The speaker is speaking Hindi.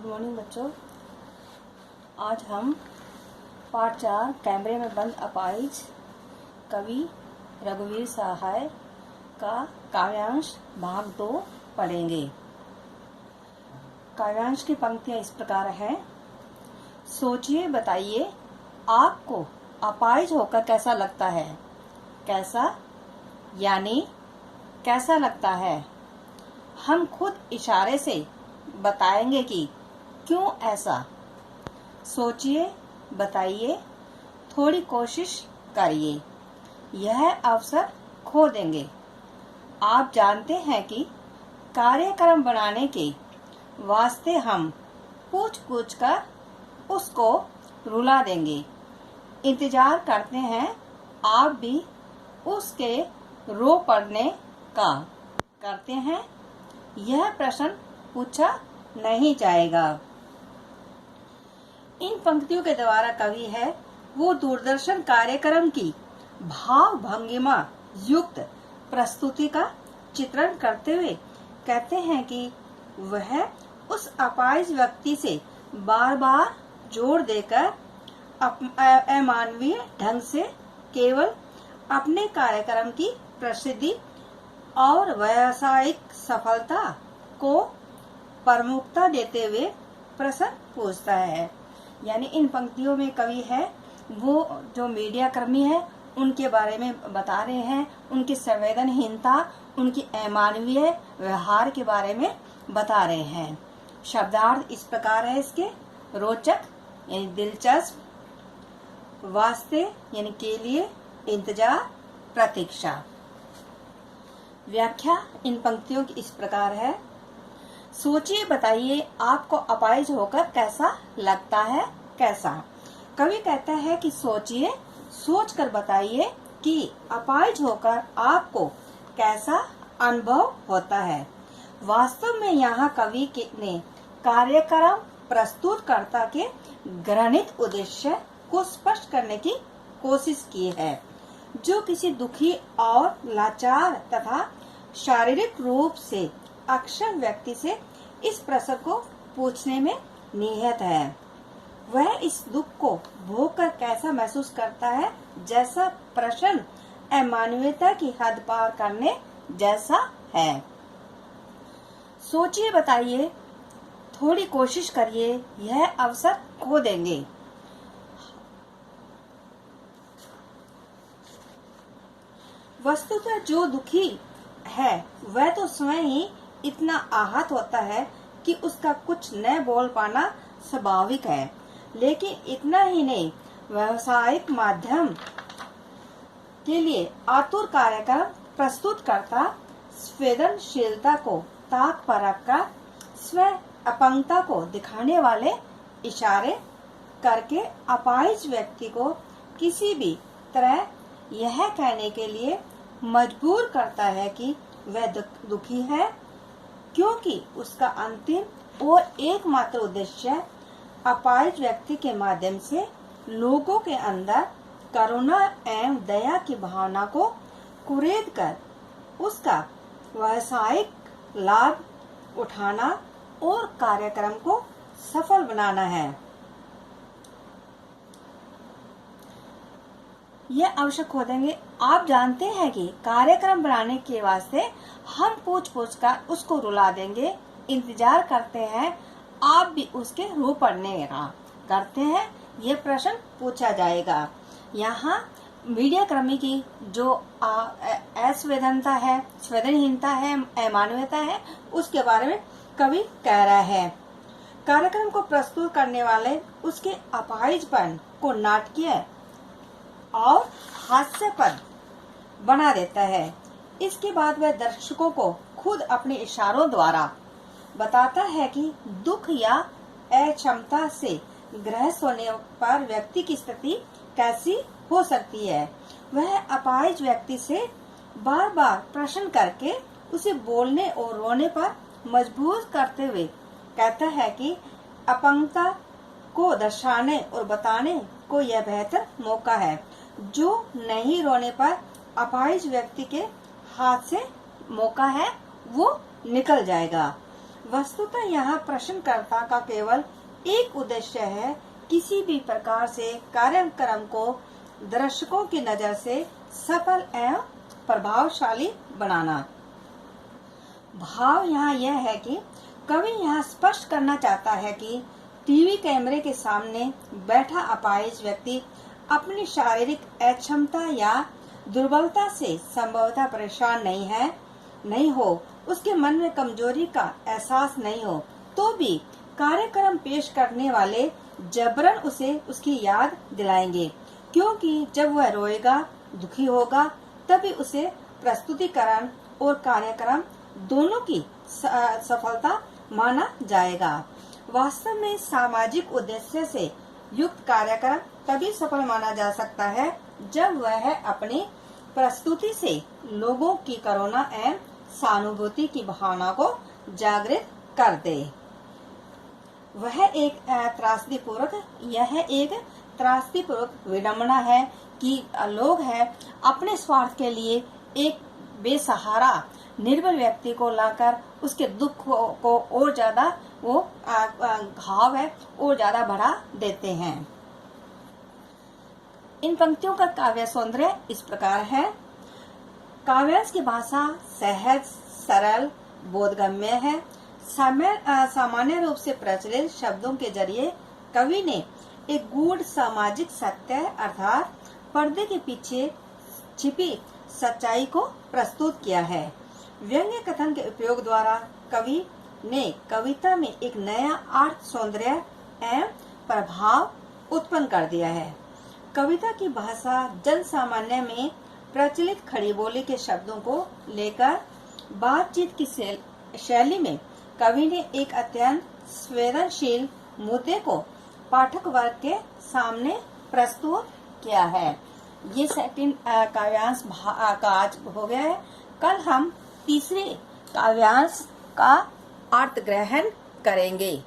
गुड मॉर्निंग बच्चों। आज हम पाठ 4 कैमरे में बंद अपाहिज कवि रघुवीर सहाय का काव्यांश भाग 2 पढ़ेंगे। काव्यांश की पंक्तियां इस प्रकार हैं। सोचिए बताइए आपको अपाहिज होकर कैसा लगता है। कैसा यानी कैसा लगता है। हम खुद इशारे से बताएंगे कि क्यों ऐसा। सोचिए बताइए, थोड़ी कोशिश करिए, यह अवसर खो देंगे। आप जानते हैं कि कार्यक्रम बनाने के वास्ते हम पूछ पूछ कर उसको रुला देंगे। इंतजार करते हैं आप भी उसके रो पड़ने का। करते हैं यह प्रश्न पूछा नहीं जाएगा। इन पंक्तियों के द्वारा कवि है वो दूरदर्शन कार्यक्रम की भाव भंगिमा युक्त प्रस्तुति का चित्रण करते हुए कहते हैं कि वह उस अपाहिज व्यक्ति से बार बार जोर देकर अमानवीय ढंग से केवल अपने कार्यक्रम की प्रसिद्धि और व्यावसायिक सफलता को प्रमुखता देते हुए प्रश्न पूछता है। यानी इन पंक्तियों में कवि है वो जो मीडिया कर्मी है उनके बारे में बता रहे हैं, उनकी संवेदनहीनता, उनकी अमानवीय व्यवहार के बारे में बता रहे हैं। शब्दार्थ इस प्रकार है इसके। रोचक यानी दिलचस्प, वास्ते यानी के लिए, इंतजार, प्रतीक्षा। व्याख्या इन पंक्तियों की इस प्रकार है। सोचिए बताइए आपको अपाहिज होकर कैसा लगता है। कैसा कवि कहता है कि सोचिए, सोच कर बताइए कि अपाहिज होकर आपको कैसा अनुभव होता है। वास्तव में यहाँ कवि ने कार्यक्रम प्रस्तुतकर्ता के ग्रहित उद्देश्य को स्पष्ट करने की कोशिश की है, जो किसी दुखी और लाचार तथा शारीरिक रूप से अक्षम व्यक्ति से इस प्रश्न को पूछने में निहित है। वह इस दुख को भोग कर कैसा महसूस करता है, जैसा प्रश्न अमानवीयता की हद पार करने जैसा है। सोचिए बताइए, थोड़ी कोशिश करिए, यह अवसर खो देंगे। वस्तुतः जो दुखी है वह तो स्वयं ही इतना आहत होता है कि उसका कुछ न बोल पाना स्वाभाविक है। लेकिन इतना ही नहीं, व्यावसायिक माध्यम के लिए आतुर कार्यक्रम प्रस्तुतकर्ता संवेदनशीलता को ताक पर रखकर स्व अपंगता को दिखाने वाले इशारे करके अपाहिज व्यक्ति को किसी भी तरह यह कहने के लिए मजबूर करता है कि वह दुखी है, क्योंकि उसका अंतिम और एकमात्र उद्देश्य अपाहिज व्यक्ति के माध्यम से लोगों के अंदर करुणा एवं दया की भावना को कुरेद कर उसका व्यावसायिक लाभ उठाना और कार्यक्रम को सफल बनाना है। यह आवश्यक हो देंगे। आप जानते हैं कि कार्यक्रम बनाने के वास्ते हम पूछ पूछ कर उसको रुला देंगे। इंतजार करते हैं आप भी उसके रो पड़ने का। करते हैं ये प्रश्न पूछा जाएगा। यहाँ मीडिया कर्मी की जो असंवेदनता है, संवेदनहीनता है, अमानवीयता है, उसके बारे में कवि कह रहा है। कार्यक्रम को प्रस्तुत करने वाले उसके अपाहिजपन को नाटकीय और हास्यास्पद बना देता है। इसके बाद वह दर्शकों को खुद अपने इशारों द्वारा बताता है कि दुख या अक्षमता से ग्रस्त होने पर व्यक्ति की स्थिति कैसी हो सकती है। वह अपाहिज व्यक्ति से बार बार प्रश्न करके उसे बोलने और रोने पर मजबूर करते हुए कहता है कि अपंगता को दर्शाने और बताने को यह बेहतर मौका है, जो नहीं रोने पर अपाहिज व्यक्ति के हाथ से मौका है वो निकल जाएगा। वस्तुतः यहाँ प्रश्नकर्ता का केवल एक उद्देश्य है, किसी भी प्रकार से कार्यक्रम को दर्शकों की नजर से सफल एवं प्रभावशाली बनाना। भाव यहाँ यह है कि कवि यहाँ स्पष्ट करना चाहता है कि टीवी कैमरे के सामने बैठा अपाहिज व्यक्ति अपनी शारीरिक अक्षमता या दुर्बलता से संभवतः परेशान नहीं हो, उसके मन में कमजोरी का एहसास नहीं हो, तो भी कार्यक्रम पेश करने वाले जबरन उसे उसकी याद दिलाएंगे, क्योंकि जब वह रोएगा, दुखी होगा, तभी उसे प्रस्तुतिकरण और कार्यक्रम दोनों की सफलता माना जाएगा। वास्तव में सामाजिक उद्देश्य से युक्त कार्यक्रम तभी सफल माना जा सकता है जब वह अपनी प्रस्तुति से लोगों की करुणा एवं सहानुभूति की भावना को जागृत कर दे। यह एक त्रासदीपूर्वक विडंबना है कि लोग हैं अपने स्वार्थ के लिए एक बेसहारा निर्बल व्यक्ति को लाकर उसके दुख को और ज्यादा घाव है और ज्यादा बढ़ा देते हैं। इन पंक्तियों का काव्य सौंदर्य इस प्रकार है। काव्यांश की भाषा सहज, सरल, बोधगम्य है। सामान्य रूप से प्रचलित शब्दों के जरिए कवि ने एक गूढ़ सामाजिक सत्य अर्थात पर्दे के पीछे छिपी सच्चाई को प्रस्तुत किया है। व्यंग्य कथन के उपयोग द्वारा कवि ने कविता में एक नया अर्थ, सौंदर्य एवं प्रभाव उत्पन्न कर दिया है। कविता की भाषा जन सामान्य में प्रचलित खड़ी बोली के शब्दों को लेकर बातचीत की शैली में कवि ने एक अत्यंत संवेदनशील मुद्दे को पाठक वर्ग के सामने प्रस्तुत किया है। ये सेकंड काव्यांश का आज हो गया है। कल हम तीसरे काव्यांश का अर्थ ग्रहण करेंगे।